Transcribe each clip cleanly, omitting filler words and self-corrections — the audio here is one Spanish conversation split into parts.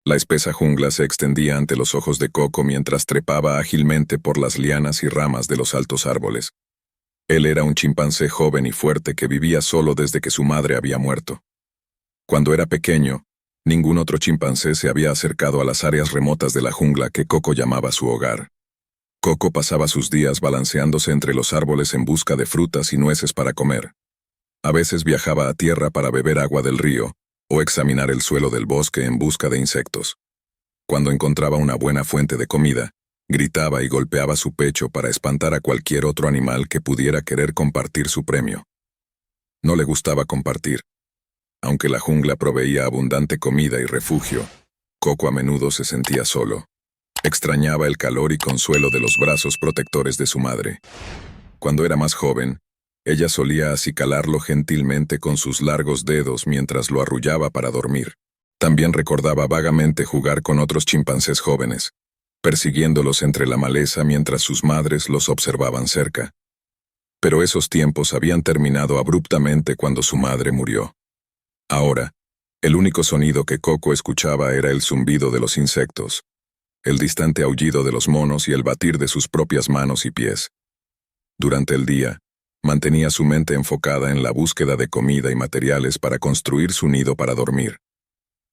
La espesa jungla se extendía ante los ojos de Coco mientras trepaba ágilmente por las lianas y ramas de los altos árboles. Él era un chimpancé joven y fuerte que vivía solo desde que su madre había muerto. Cuando era pequeño, ningún otro chimpancé se había acercado a las áreas remotas de la jungla que Coco llamaba su hogar. Coco pasaba sus días balanceándose entre los árboles en busca de frutas y nueces para comer. A veces viajaba a tierra para beber agua del río, o examinar el suelo del bosque en busca de insectos. Cuando encontraba una buena fuente de comida, gritaba y golpeaba su pecho para espantar a cualquier otro animal que pudiera querer compartir su premio. No le gustaba compartir. Aunque la jungla proveía abundante comida y refugio, Coco a menudo se sentía solo. Extrañaba el calor y consuelo de los brazos protectores de su madre. Cuando era más joven, ella solía acicalarlo gentilmente con sus largos dedos mientras lo arrullaba para dormir. También recordaba vagamente jugar con otros chimpancés jóvenes, persiguiéndolos entre la maleza mientras sus madres los observaban cerca. Pero esos tiempos habían terminado abruptamente cuando su madre murió. Ahora, el único sonido que Coco escuchaba era el zumbido de los insectos, el distante aullido de los monos y el batir de sus propias manos y pies. Durante el día, mantenía su mente enfocada en la búsqueda de comida y materiales para construir su nido para dormir.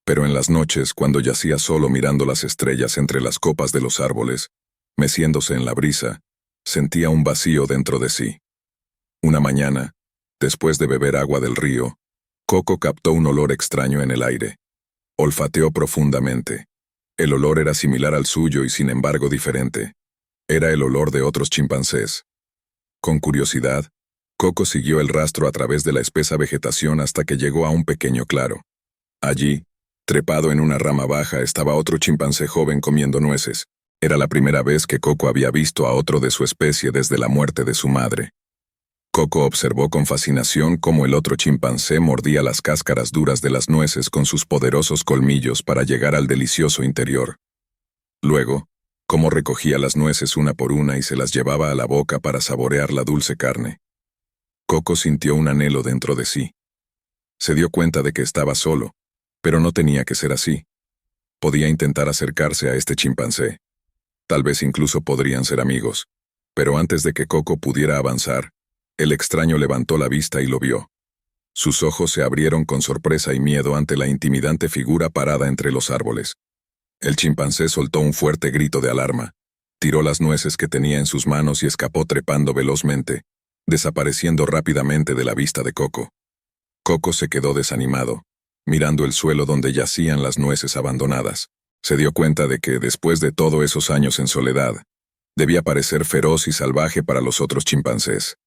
Pero en las noches, cuando yacía solo mirando las estrellas entre las copas de los árboles, meciéndose en la brisa, sentía un vacío dentro de sí. Una mañana, después de beber agua del río, Coco captó un olor extraño en el aire. Olfateó profundamente. El olor era similar al suyo y sin embargo diferente. Era el olor de otros chimpancés. Con curiosidad, Coco siguió el rastro a través de la espesa vegetación hasta que llegó a un pequeño claro. Allí, trepado en una rama baja, estaba otro chimpancé joven comiendo nueces. Era la primera vez que Coco había visto a otro de su especie desde la muerte de su madre. Coco observó con fascinación cómo el otro chimpancé mordía las cáscaras duras de las nueces con sus poderosos colmillos para llegar al delicioso interior. Luego, cómo recogía las nueces una por una y se las llevaba a la boca para saborear la dulce carne. Coco sintió un anhelo dentro de sí. Se dio cuenta de que estaba solo, pero no tenía que ser así. Podía intentar acercarse a este chimpancé. Tal vez incluso podrían ser amigos. Pero antes de que Coco pudiera avanzar, el extraño levantó la vista y lo vio. Sus ojos se abrieron con sorpresa y miedo ante la intimidante figura parada entre los árboles. El chimpancé soltó un fuerte grito de alarma, tiró las nueces que tenía en sus manos y escapó trepando velozmente, desapareciendo rápidamente de la vista de Coco. Coco se quedó desanimado, mirando el suelo donde yacían las nueces abandonadas. Se dio cuenta de que, después de todos esos años en soledad, debía parecer feroz y salvaje para los otros chimpancés.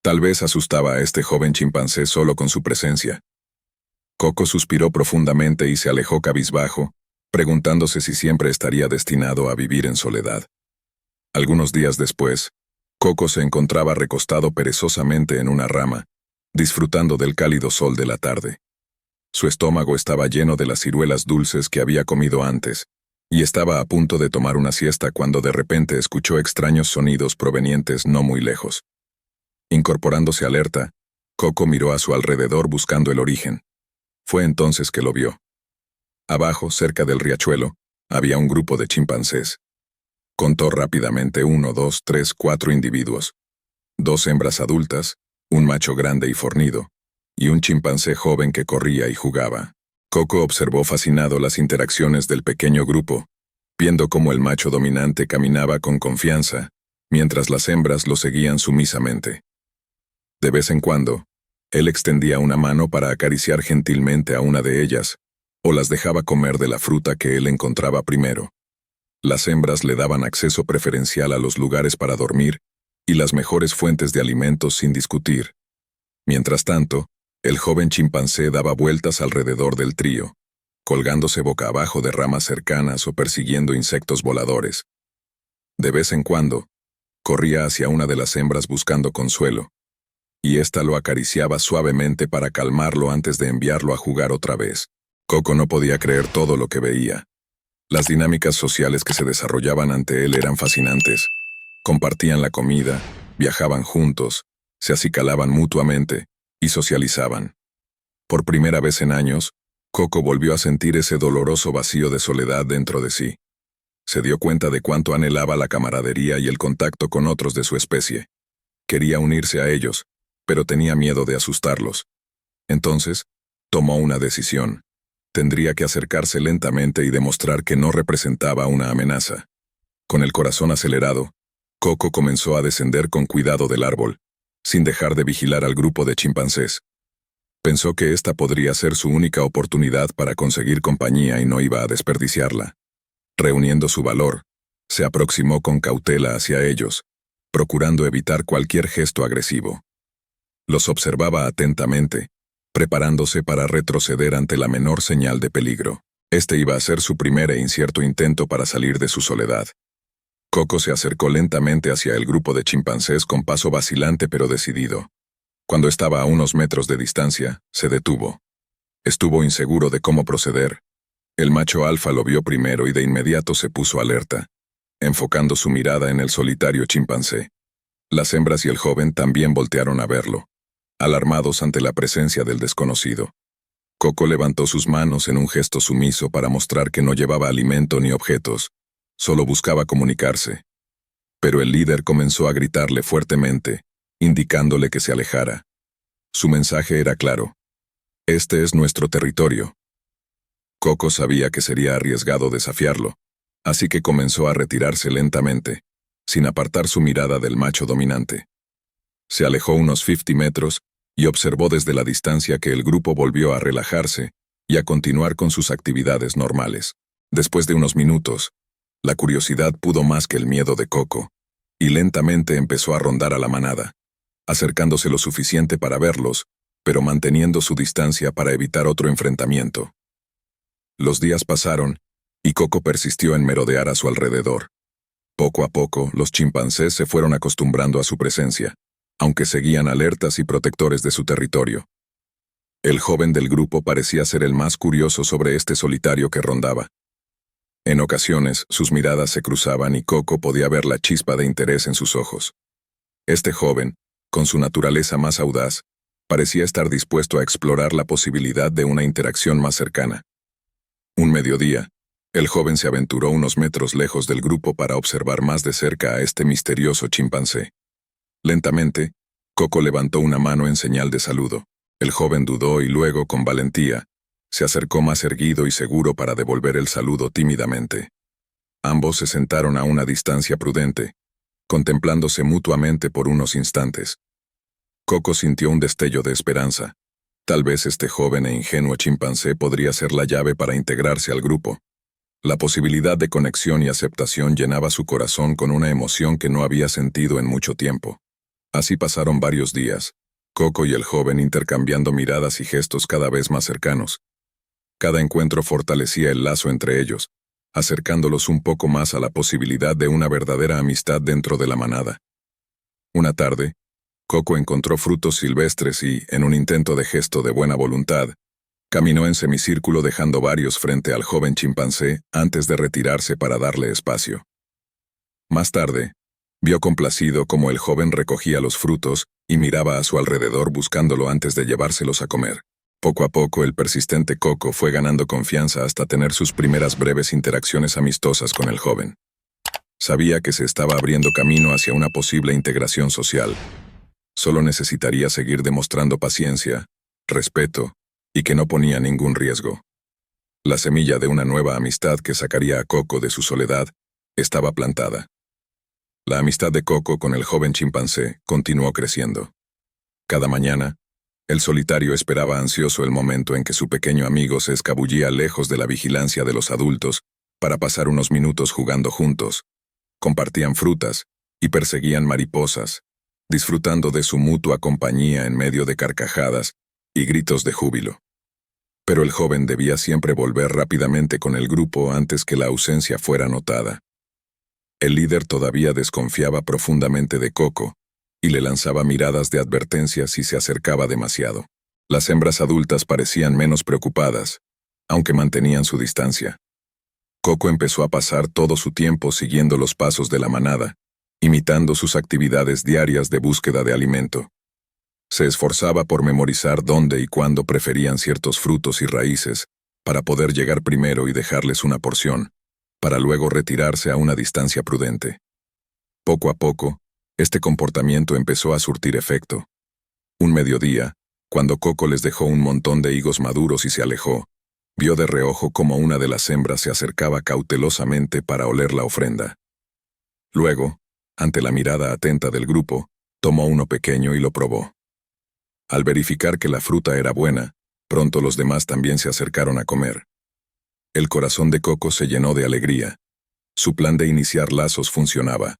Tal vez asustaba a este joven chimpancé solo con su presencia. Coco suspiró profundamente y se alejó cabizbajo, preguntándose si siempre estaría destinado a vivir en soledad. Algunos días después, Coco se encontraba recostado perezosamente en una rama, disfrutando del cálido sol de la tarde. Su estómago estaba lleno de las ciruelas dulces que había comido antes, y estaba a punto de tomar una siesta cuando de repente escuchó extraños sonidos provenientes no muy lejos. Incorporándose alerta, Coco miró a su alrededor buscando el origen. Fue entonces que lo vio. Abajo, cerca del riachuelo, había un grupo de chimpancés. Contó rápidamente 1, 2, 3, 4 individuos. 2 hembras adultas, un macho grande y fornido, y un chimpancé joven que corría y jugaba. Coco observó fascinado las interacciones del pequeño grupo, viendo cómo el macho dominante caminaba con confianza, mientras las hembras lo seguían sumisamente. De vez en cuando, él extendía una mano para acariciar gentilmente a una de ellas, o las dejaba comer de la fruta que él encontraba primero. Las hembras le daban acceso preferencial a los lugares para dormir y las mejores fuentes de alimentos sin discutir. Mientras tanto, el joven chimpancé daba vueltas alrededor del trío, colgándose boca abajo de ramas cercanas o persiguiendo insectos voladores. De vez en cuando, corría hacia una de las hembras buscando consuelo, y ésta lo acariciaba suavemente para calmarlo antes de enviarlo a jugar otra vez. Coco no podía creer todo lo que veía. Las dinámicas sociales que se desarrollaban ante él eran fascinantes. Compartían la comida, viajaban juntos, se acicalaban mutuamente y socializaban. Por primera vez en años, Coco volvió a sentir ese doloroso vacío de soledad dentro de sí. Se dio cuenta de cuánto anhelaba la camaradería y el contacto con otros de su especie. Quería unirse a ellos, pero tenía miedo de asustarlos. Entonces, tomó una decisión. Tendría que acercarse lentamente y demostrar que no representaba una amenaza. Con el corazón acelerado, Coco comenzó a descender con cuidado del árbol, sin dejar de vigilar al grupo de chimpancés. Pensó que esta podría ser su única oportunidad para conseguir compañía y no iba a desperdiciarla. Reuniendo su valor, se aproximó con cautela hacia ellos, procurando evitar cualquier gesto agresivo. Los observaba atentamente, preparándose para retroceder ante la menor señal de peligro. Este iba a ser su primer e incierto intento para salir de su soledad. Coco se acercó lentamente hacia el grupo de chimpancés con paso vacilante pero decidido. Cuando estaba a unos metros de distancia, se detuvo. Estuvo inseguro de cómo proceder. El macho alfa lo vio primero y de inmediato se puso alerta, enfocando su mirada en el solitario chimpancé. Las hembras y el joven también voltearon a verlo, alarmados ante la presencia del desconocido. Coco levantó sus manos en un gesto sumiso para mostrar que no llevaba alimento ni objetos, solo buscaba comunicarse. Pero el líder comenzó a gritarle fuertemente, indicándole que se alejara. Su mensaje era claro: este es nuestro territorio. Coco sabía que sería arriesgado desafiarlo, así que comenzó a retirarse lentamente, sin apartar su mirada del macho dominante. Se alejó unos 50 metros y observó desde la distancia que el grupo volvió a relajarse y a continuar con sus actividades normales. Después de unos minutos, la curiosidad pudo más que el miedo de Coco, y lentamente empezó a rondar a la manada, acercándose lo suficiente para verlos, pero manteniendo su distancia para evitar otro enfrentamiento. Los días pasaron, y Coco persistió en merodear a su alrededor. Poco a poco, los chimpancés se fueron acostumbrando a su presencia, aunque seguían alertas y protectores de su territorio. El joven del grupo parecía ser el más curioso sobre este solitario que rondaba. En ocasiones, sus miradas se cruzaban y Coco podía ver la chispa de interés en sus ojos. Este joven, con su naturaleza más audaz, parecía estar dispuesto a explorar la posibilidad de una interacción más cercana. Un mediodía, el joven se aventuró unos metros lejos del grupo para observar más de cerca a este misterioso chimpancé. Lentamente, Coco levantó una mano en señal de saludo. El joven dudó y luego, con valentía, se acercó más erguido y seguro para devolver el saludo tímidamente. Ambos se sentaron a una distancia prudente, contemplándose mutuamente por unos instantes. Coco sintió un destello de esperanza. Tal vez este joven e ingenuo chimpancé podría ser la llave para integrarse al grupo. La posibilidad de conexión y aceptación llenaba su corazón con una emoción que no había sentido en mucho tiempo. Así pasaron varios días, Coco y el joven intercambiando miradas y gestos cada vez más cercanos. Cada encuentro fortalecía el lazo entre ellos, acercándolos un poco más a la posibilidad de una verdadera amistad dentro de la manada. Una tarde, Coco encontró frutos silvestres y, en un intento de gesto de buena voluntad, caminó en semicírculo dejando varios frente al joven chimpancé antes de retirarse para darle espacio. Más tarde, vio complacido cómo el joven recogía los frutos y miraba a su alrededor buscándolo antes de llevárselos a comer. Poco a poco el persistente Coco fue ganando confianza hasta tener sus primeras breves interacciones amistosas con el joven. Sabía que se estaba abriendo camino hacia una posible integración social. Solo necesitaría seguir demostrando paciencia, respeto, y que no ponía ningún riesgo. La semilla de una nueva amistad que sacaría a Coco de su soledad estaba plantada. La amistad de Coco con el joven chimpancé continuó creciendo. Cada mañana, el solitario esperaba ansioso el momento en que su pequeño amigo se escabullía lejos de la vigilancia de los adultos para pasar unos minutos jugando juntos. Compartían frutas y perseguían mariposas, disfrutando de su mutua compañía en medio de carcajadas y gritos de júbilo. Pero el joven debía siempre volver rápidamente con el grupo antes que la ausencia fuera notada. El líder todavía desconfiaba profundamente de Coco y le lanzaba miradas de advertencia si se acercaba demasiado. Las hembras adultas parecían menos preocupadas, aunque mantenían su distancia. Coco empezó a pasar todo su tiempo siguiendo los pasos de la manada, imitando sus actividades diarias de búsqueda de alimento. Se esforzaba por memorizar dónde y cuándo preferían ciertos frutos y raíces, para poder llegar primero y dejarles una porción, para luego retirarse a una distancia prudente. Poco a poco, este comportamiento empezó a surtir efecto. Un mediodía, cuando Coco les dejó un montón de higos maduros y se alejó, vio de reojo cómo una de las hembras se acercaba cautelosamente para oler la ofrenda. Luego, ante la mirada atenta del grupo, tomó uno pequeño y lo probó. Al verificar que la fruta era buena, pronto los demás también se acercaron a comer. El corazón de Coco se llenó de alegría. Su plan de iniciar lazos funcionaba.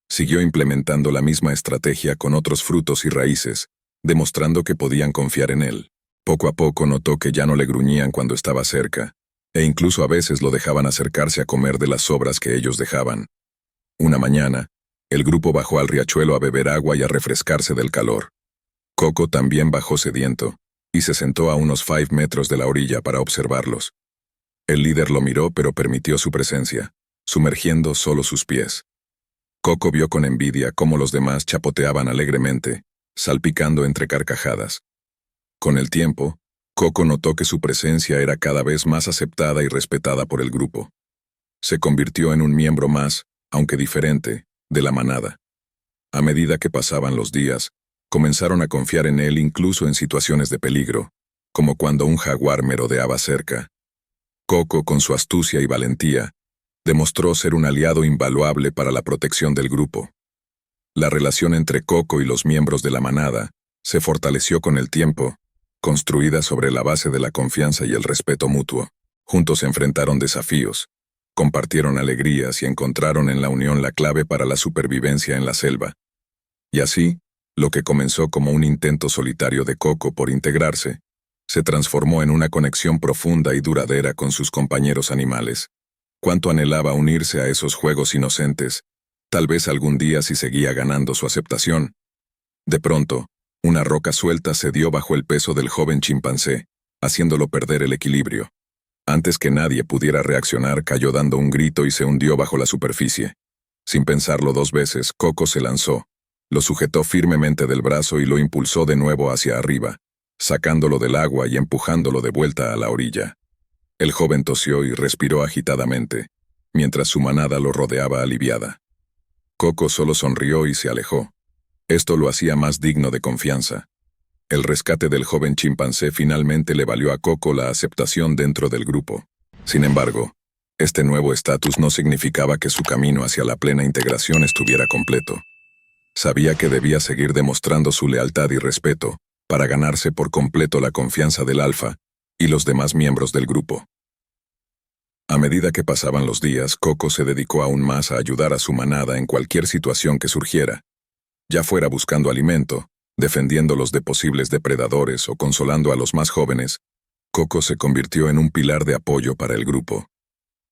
Siguió implementando la misma estrategia con otros frutos y raíces, demostrando que podían confiar en él. Poco a poco notó que ya no le gruñían cuando estaba cerca, e incluso a veces lo dejaban acercarse a comer de las sobras que ellos dejaban. Una mañana, el grupo bajó al riachuelo a beber agua y a refrescarse del calor. Coco también bajó sediento, y se sentó a unos 5 metros de la orilla para observarlos. El líder lo miró pero permitió su presencia, sumergiendo solo sus pies. Coco vio con envidia cómo los demás chapoteaban alegremente, salpicando entre carcajadas. Con el tiempo, Coco notó que su presencia era cada vez más aceptada y respetada por el grupo. Se convirtió en un miembro más, aunque diferente, de la manada. A medida que pasaban los días, comenzaron a confiar en él incluso en situaciones de peligro, como cuando un jaguar merodeaba cerca. Coco, con su astucia y valentía, demostró ser un aliado invaluable para la protección del grupo. La relación entre Coco y los miembros de la manada se fortaleció con el tiempo, construida sobre la base de la confianza y el respeto mutuo. Juntos enfrentaron desafíos, compartieron alegrías y encontraron en la unión la clave para la supervivencia en la selva. Y así, lo que comenzó como un intento solitario de Coco por integrarse, se transformó en una conexión profunda y duradera con sus compañeros animales. Cuánto anhelaba unirse a esos juegos inocentes, tal vez algún día si seguía ganando su aceptación. De pronto, una roca suelta cedió bajo el peso del joven chimpancé, haciéndolo perder el equilibrio. Antes que nadie pudiera reaccionar, cayó dando un grito y se hundió bajo la superficie. Sin pensarlo 2 veces, Coco se lanzó, lo sujetó firmemente del brazo y lo impulsó de nuevo hacia arriba, sacándolo del agua y empujándolo de vuelta a la orilla. El joven tosió y respiró agitadamente, mientras su manada lo rodeaba aliviada. Coco solo sonrió y se alejó. Esto lo hacía más digno de confianza. El rescate del joven chimpancé finalmente le valió a Coco la aceptación dentro del grupo. Sin embargo, este nuevo estatus no significaba que su camino hacia la plena integración estuviera completo. Sabía que debía seguir demostrando su lealtad y respeto para ganarse por completo la confianza del alfa y los demás miembros del grupo. A medida que pasaban los días, Coco se dedicó aún más a ayudar a su manada en cualquier situación que surgiera, ya fuera buscando alimento, defendiéndolos de posibles depredadores o consolando a los más jóvenes. Coco se convirtió en un pilar de apoyo para el grupo.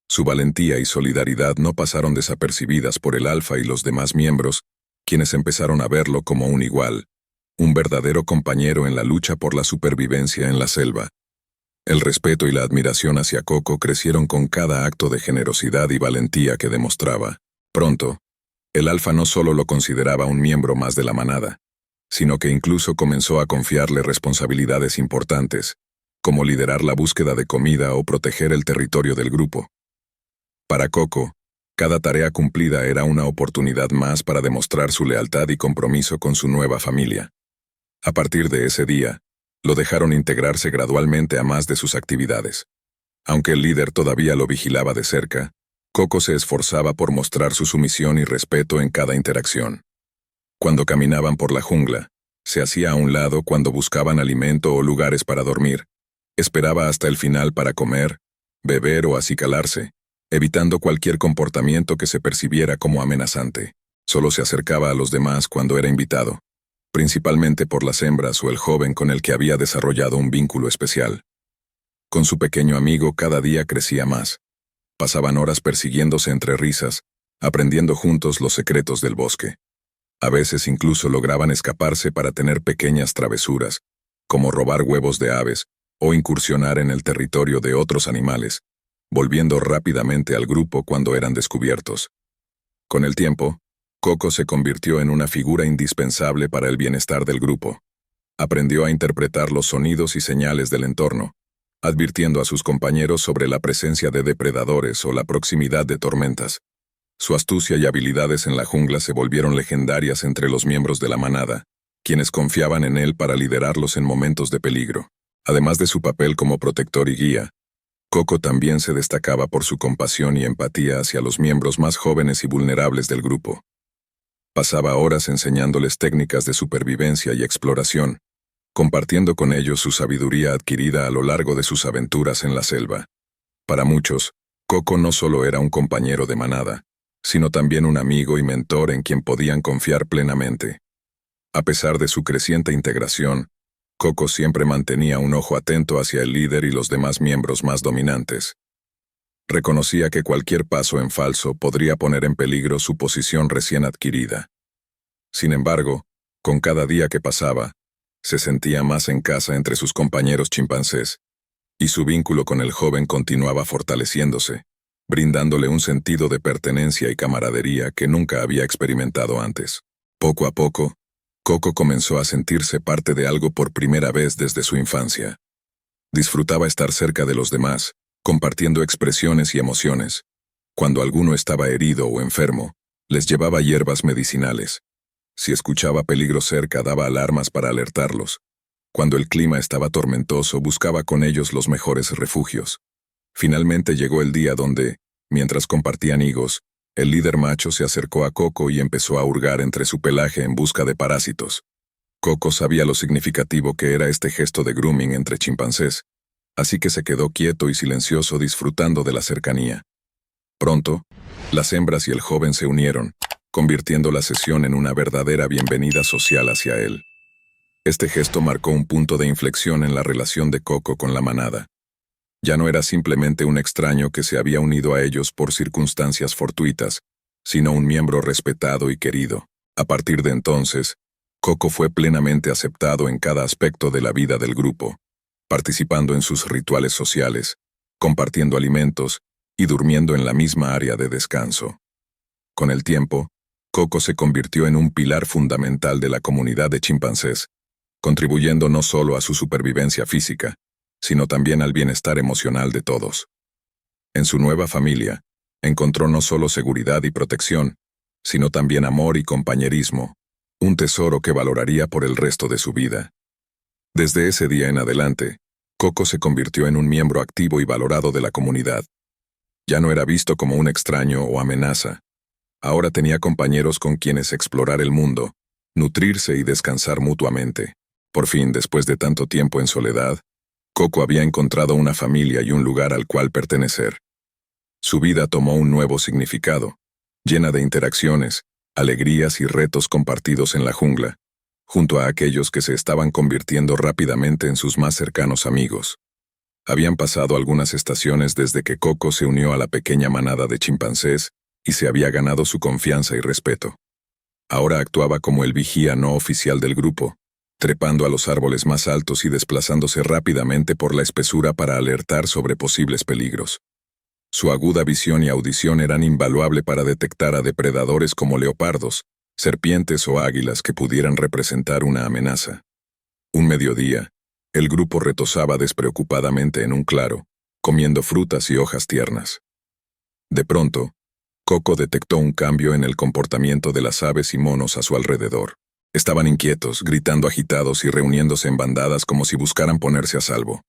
Su valentía y solidaridad no pasaron desapercibidas por el alfa y los demás miembros, quienes empezaron a verlo como un igual, un verdadero compañero en la lucha por la supervivencia en la selva. El respeto y la admiración hacia Coco crecieron con cada acto de generosidad y valentía que demostraba. Pronto, el alfa no solo lo consideraba un miembro más de la manada, sino que incluso comenzó a confiarle responsabilidades importantes, como liderar la búsqueda de comida o proteger el territorio del grupo. Para Coco, cada tarea cumplida era una oportunidad más para demostrar su lealtad y compromiso con su nueva familia. A partir de ese día, lo dejaron integrarse gradualmente a más de sus actividades. Aunque el líder todavía lo vigilaba de cerca, Coco se esforzaba por mostrar su sumisión y respeto en cada interacción. Cuando caminaban por la jungla, se hacía a un lado cuando buscaban alimento o lugares para dormir. Esperaba hasta el final para comer, beber o acicalarse, evitando cualquier comportamiento que se percibiera como amenazante. Solo se acercaba a los demás cuando era invitado, principalmente por las hembras o el joven con el que había desarrollado un vínculo especial. Con su pequeño amigo cada día crecía más. Pasaban horas persiguiéndose entre risas, aprendiendo juntos los secretos del bosque. A veces incluso lograban escaparse para tener pequeñas travesuras, como robar huevos de aves o incursionar en el territorio de otros animales, volviendo rápidamente al grupo cuando eran descubiertos. Con el tiempo, Coco se convirtió en una figura indispensable para el bienestar del grupo. Aprendió a interpretar los sonidos y señales del entorno, advirtiendo a sus compañeros sobre la presencia de depredadores o la proximidad de tormentas. Su astucia y habilidades en la jungla se volvieron legendarias entre los miembros de la manada, quienes confiaban en él para liderarlos en momentos de peligro. Además de su papel como protector y guía, Coco también se destacaba por su compasión y empatía hacia los miembros más jóvenes y vulnerables del grupo. Pasaba horas enseñándoles técnicas de supervivencia y exploración, compartiendo con ellos su sabiduría adquirida a lo largo de sus aventuras en la selva. Para muchos, Coco no solo era un compañero de manada, sino también un amigo y mentor en quien podían confiar plenamente. A pesar de su creciente integración, Coco siempre mantenía un ojo atento hacia el líder y los demás miembros más dominantes. Reconocía que cualquier paso en falso podría poner en peligro su posición recién adquirida. Sin embargo, con cada día que pasaba, se sentía más en casa entre sus compañeros chimpancés, y su vínculo con el joven continuaba fortaleciéndose, brindándole un sentido de pertenencia y camaradería que nunca había experimentado antes. Poco a poco, Coco comenzó a sentirse parte de algo por primera vez desde su infancia. Disfrutaba estar cerca de los demás, compartiendo expresiones y emociones. Cuando alguno estaba herido o enfermo, les llevaba hierbas medicinales. Si escuchaba peligro cerca, daba alarmas para alertarlos. Cuando el clima estaba tormentoso, buscaba con ellos los mejores refugios. Finalmente llegó el día donde, mientras compartían higos, el líder macho se acercó a Coco y empezó a hurgar entre su pelaje en busca de parásitos. Coco sabía lo significativo que era este gesto de grooming entre chimpancés, así que se quedó quieto y silencioso disfrutando de la cercanía. Pronto, las hembras y el joven se unieron, convirtiendo la sesión en una verdadera bienvenida social hacia él. Este gesto marcó un punto de inflexión en la relación de Coco con la manada. Ya no era simplemente un extraño que se había unido a ellos por circunstancias fortuitas, sino un miembro respetado y querido. A partir de entonces, Coco fue plenamente aceptado en cada aspecto de la vida del grupo, participando en sus rituales sociales, compartiendo alimentos y durmiendo en la misma área de descanso. Con el tiempo, Coco se convirtió en un pilar fundamental de la comunidad de chimpancés, contribuyendo no solo a su supervivencia física, sino también al bienestar emocional de todos. En su nueva familia, encontró no solo seguridad y protección, sino también amor y compañerismo, un tesoro que valoraría por el resto de su vida. Desde ese día en adelante, Coco se convirtió en un miembro activo y valorado de la comunidad. Ya no era visto como un extraño o amenaza. Ahora tenía compañeros con quienes explorar el mundo, nutrirse y descansar mutuamente. Por fin, después de tanto tiempo en soledad, Coco había encontrado una familia y un lugar al cual pertenecer. Su vida tomó un nuevo significado, llena de interacciones, alegrías y retos compartidos en la jungla, junto a aquellos que se estaban convirtiendo rápidamente en sus más cercanos amigos. Habían pasado algunas estaciones desde que Coco se unió a la pequeña manada de chimpancés y se había ganado su confianza y respeto. Ahora actuaba como el vigía no oficial del grupo, trepando a los árboles más altos y desplazándose rápidamente por la espesura para alertar sobre posibles peligros. Su aguda visión y audición eran invaluables para detectar a depredadores como leopardos, serpientes o águilas que pudieran representar una amenaza. Un mediodía, el grupo retosaba despreocupadamente en un claro, comiendo frutas y hojas tiernas. De pronto, Coco detectó un cambio en el comportamiento de las aves y monos a su alrededor. Estaban inquietos, gritando agitados y reuniéndose en bandadas como si buscaran ponerse a salvo.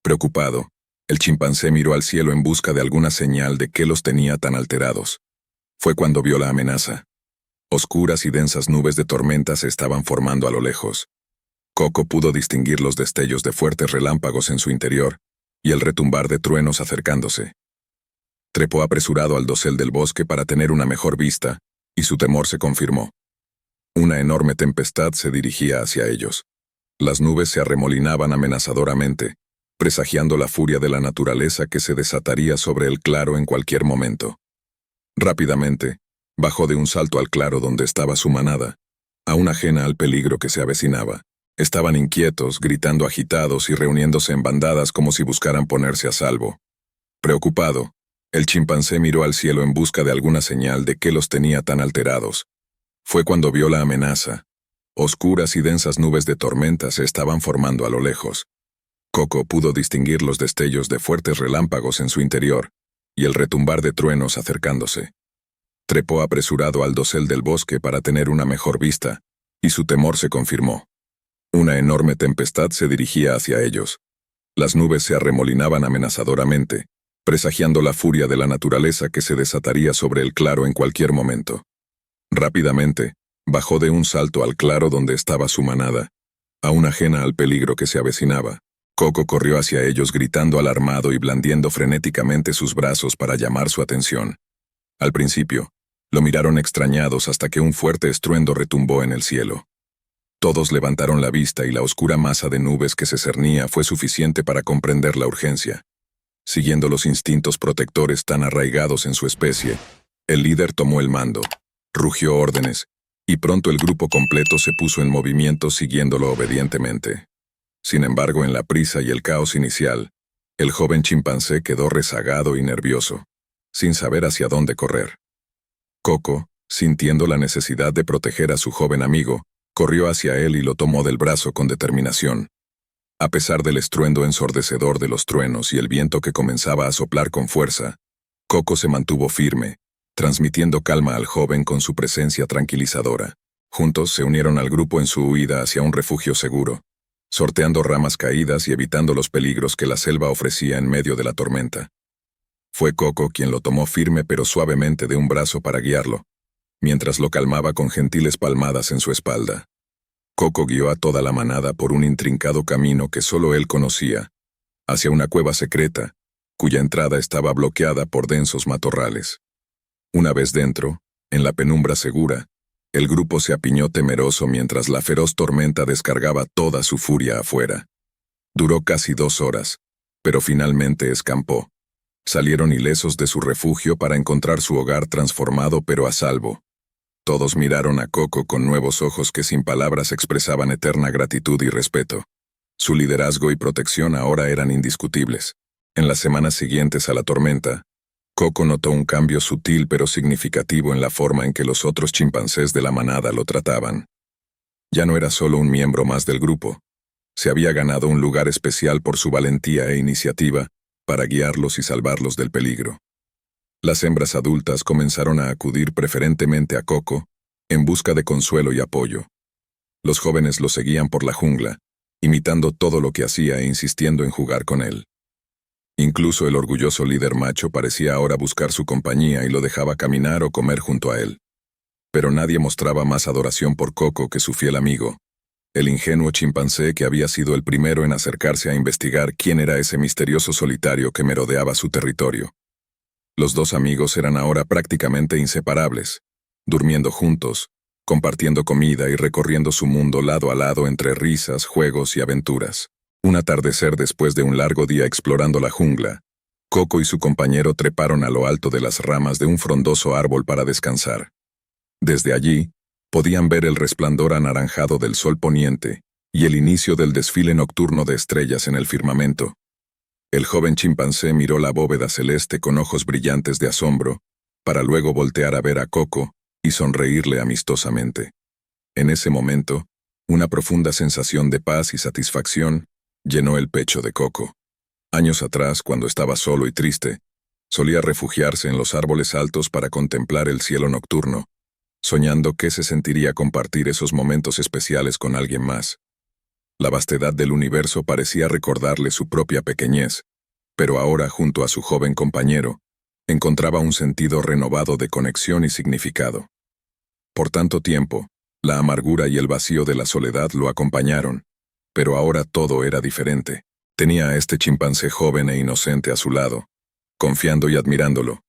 Preocupado, el chimpancé miró al cielo en busca de alguna señal de qué los tenía tan alterados. Fue cuando vio la amenaza. Oscuras y densas nubes de tormenta se estaban formando a lo lejos. Coco pudo distinguir los destellos de fuertes relámpagos en su interior y el retumbar de truenos acercándose. Trepó apresurado al dosel del bosque para tener una mejor vista, y su temor se confirmó. Una enorme tempestad se dirigía hacia ellos. Las nubes se arremolinaban amenazadoramente, presagiando la furia de la naturaleza que se desataría sobre el claro en cualquier momento. Rápidamente, bajó de un salto al claro donde estaba su manada, aún ajena al peligro que se avecinaba. Estaban inquietos, gritando agitados y reuniéndose en bandadas como si buscaran ponerse a salvo. Preocupado, el chimpancé miró al cielo en busca de alguna señal de qué los tenía tan alterados. Fue cuando vio la amenaza. Oscuras y densas nubes de tormenta se estaban formando a lo lejos. Coco pudo distinguir los destellos de fuertes relámpagos en su interior y el retumbar de truenos acercándose. Trepó apresurado al dosel del bosque para tener una mejor vista, y su temor se confirmó. Una enorme tempestad se dirigía hacia ellos. Las nubes se arremolinaban amenazadoramente, presagiando la furia de la naturaleza que se desataría sobre el claro en cualquier momento. Rápidamente, bajó de un salto al claro donde estaba su manada. Aún ajena al peligro que se avecinaba, Coco corrió hacia ellos gritando alarmado y blandiendo frenéticamente sus brazos para llamar su atención. Al principio, lo miraron extrañados hasta que un fuerte estruendo retumbó en el cielo. Todos levantaron la vista y la oscura masa de nubes que se cernía fue suficiente para comprender la urgencia. Siguiendo los instintos protectores tan arraigados en su especie, el líder tomó el mando, rugió órdenes, y pronto el grupo completo se puso en movimiento siguiéndolo obedientemente. Sin embargo, en la prisa y el caos inicial, el joven chimpancé quedó rezagado y nervioso, sin saber hacia dónde correr. Coco, sintiendo la necesidad de proteger a su joven amigo, corrió hacia él y lo tomó del brazo con determinación. A pesar del estruendo ensordecedor de los truenos y el viento que comenzaba a soplar con fuerza, Coco se mantuvo firme, transmitiendo calma al joven con su presencia tranquilizadora. Juntos se unieron al grupo en su huida hacia un refugio seguro, sorteando ramas caídas y evitando los peligros que la selva ofrecía en medio de la tormenta. Fue Coco quien lo tomó firme pero suavemente de un brazo para guiarlo, mientras lo calmaba con gentiles palmadas en su espalda. Coco guió a toda la manada por un intrincado camino que solo él conocía, hacia una cueva secreta, cuya entrada estaba bloqueada por densos matorrales. Una vez dentro, en la penumbra segura, el grupo se apiñó temeroso mientras la feroz tormenta descargaba toda su furia afuera. Duró casi 2 horas, pero finalmente escampó. Salieron ilesos de su refugio para encontrar su hogar transformado pero a salvo. Todos miraron a Coco con nuevos ojos que sin palabras expresaban eterna gratitud y respeto. Su liderazgo y protección ahora eran indiscutibles. En las semanas siguientes a la tormenta, Coco notó un cambio sutil pero significativo en la forma en que los otros chimpancés de la manada lo trataban. Ya no era solo un miembro más del grupo. Se había ganado un lugar especial por su valentía e iniciativa para guiarlos y salvarlos del peligro. Las hembras adultas comenzaron a acudir preferentemente a Coco en busca de consuelo y apoyo. Los jóvenes lo seguían por la jungla, imitando todo lo que hacía e insistiendo en jugar con él. Incluso el orgulloso líder macho parecía ahora buscar su compañía y lo dejaba caminar o comer junto a él. Pero nadie mostraba más adoración por Coco que su fiel amigo, el ingenuo chimpancé que había sido el primero en acercarse a investigar quién era ese misterioso solitario que merodeaba su territorio. Los dos amigos eran ahora prácticamente inseparables, durmiendo juntos, compartiendo comida y recorriendo su mundo lado a lado entre risas, juegos y aventuras. Un atardecer después de un largo día explorando la jungla, Coco y su compañero treparon a lo alto de las ramas de un frondoso árbol para descansar. Desde allí, podían ver el resplandor anaranjado del sol poniente y el inicio del desfile nocturno de estrellas en el firmamento. El joven chimpancé miró la bóveda celeste con ojos brillantes de asombro, para luego voltear a ver a Coco y sonreírle amistosamente. En ese momento, una profunda sensación de paz y satisfacción llenó el pecho de Coco. Años atrás, cuando estaba solo y triste, solía refugiarse en los árboles altos para contemplar el cielo nocturno, soñando qué se sentiría compartir esos momentos especiales con alguien más. La vastedad del universo parecía recordarle su propia pequeñez, pero ahora, junto a su joven compañero, encontraba un sentido renovado de conexión y significado. Por tanto tiempo, la amargura y el vacío de la soledad lo acompañaron, pero ahora todo era diferente. Tenía a este chimpancé joven e inocente a su lado, confiando y admirándolo,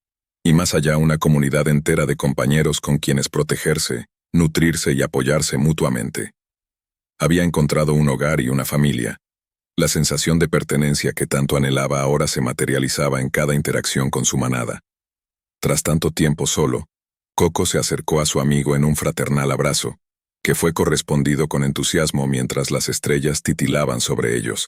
y más allá una comunidad entera de compañeros con quienes protegerse, nutrirse y apoyarse mutuamente. Había encontrado un hogar y una familia. La sensación de pertenencia que tanto anhelaba ahora se materializaba en cada interacción con su manada. Tras tanto tiempo solo, Coco se acercó a su amigo en un fraternal abrazo, que fue correspondido con entusiasmo mientras las estrellas titilaban sobre ellos.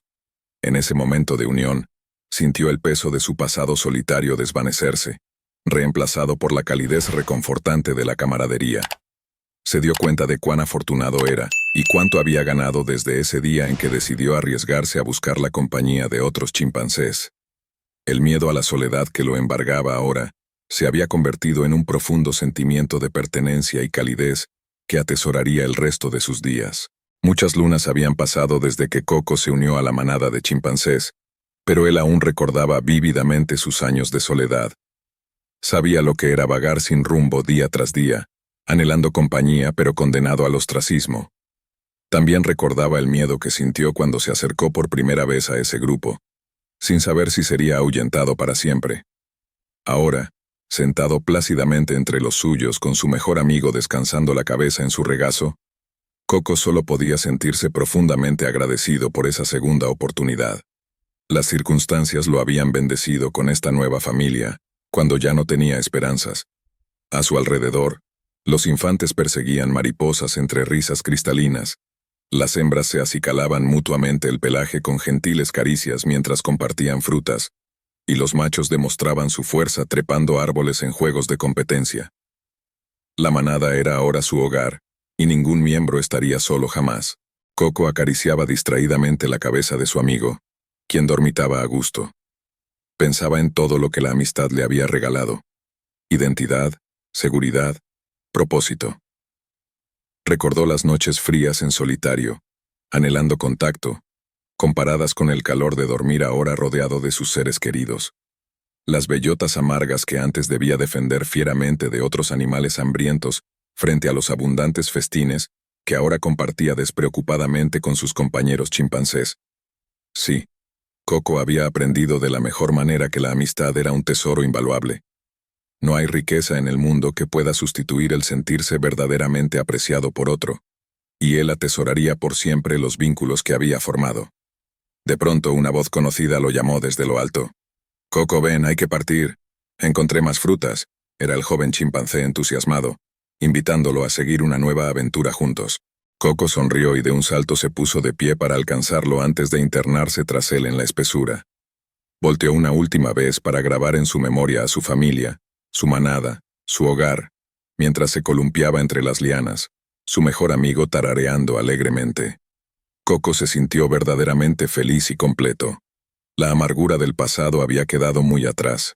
En ese momento de unión, sintió el peso de su pasado solitario desvanecerse, reemplazado por la calidez reconfortante de la camaradería. Se dio cuenta de cuán afortunado era y cuánto había ganado desde ese día en que decidió arriesgarse a buscar la compañía de otros chimpancés. El miedo a la soledad que lo embargaba ahora se había convertido en un profundo sentimiento de pertenencia y calidez que atesoraría el resto de sus días. Muchas lunas habían pasado desde que Coco se unió a la manada de chimpancés, pero él aún recordaba vívidamente sus años de soledad. Sabía lo que era vagar sin rumbo día tras día, anhelando compañía pero condenado al ostracismo. También recordaba el miedo que sintió cuando se acercó por primera vez a ese grupo, sin saber si sería ahuyentado para siempre. Ahora, sentado plácidamente entre los suyos con su mejor amigo descansando la cabeza en su regazo, Coco solo podía sentirse profundamente agradecido por esa segunda oportunidad. Las circunstancias lo habían bendecido con esta nueva familia, cuando ya no tenía esperanzas. A su alrededor, los infantes perseguían mariposas entre risas cristalinas. Las hembras se acicalaban mutuamente el pelaje con gentiles caricias mientras compartían frutas, y los machos demostraban su fuerza trepando árboles en juegos de competencia. La manada era ahora su hogar, y ningún miembro estaría solo jamás. Coco acariciaba distraídamente la cabeza de su amigo, quien dormitaba a gusto. Pensaba en todo lo que la amistad le había regalado: identidad, seguridad, propósito. Recordó las noches frías en solitario, anhelando contacto, comparadas con el calor de dormir ahora rodeado de sus seres queridos. Las bellotas amargas que antes debía defender fieramente de otros animales hambrientos frente a los abundantes festines que ahora compartía despreocupadamente con sus compañeros chimpancés. Sí, Coco había aprendido de la mejor manera que la amistad era un tesoro invaluable. No hay riqueza en el mundo que pueda sustituir el sentirse verdaderamente apreciado por otro, y él atesoraría por siempre los vínculos que había formado. De pronto una voz conocida lo llamó desde lo alto. «Coco, ven, hay que partir. Encontré más frutas», era el joven chimpancé entusiasmado, invitándolo a seguir una nueva aventura juntos. Coco sonrió y de un salto se puso de pie para alcanzarlo antes de internarse tras él en la espesura. Volteó una última vez para grabar en su memoria a su familia, su manada, su hogar, mientras se columpiaba entre las lianas, su mejor amigo tarareando alegremente. Coco se sintió verdaderamente feliz y completo. La amargura del pasado había quedado muy atrás.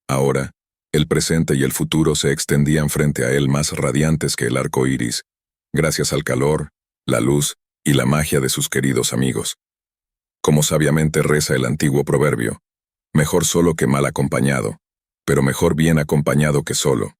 Ahora, el presente y el futuro se extendían frente a él más radiantes que el arco iris, gracias al calor, la luz y la magia de sus queridos amigos. Como sabiamente reza el antiguo proverbio: mejor solo que mal acompañado, pero mejor bien acompañado que solo.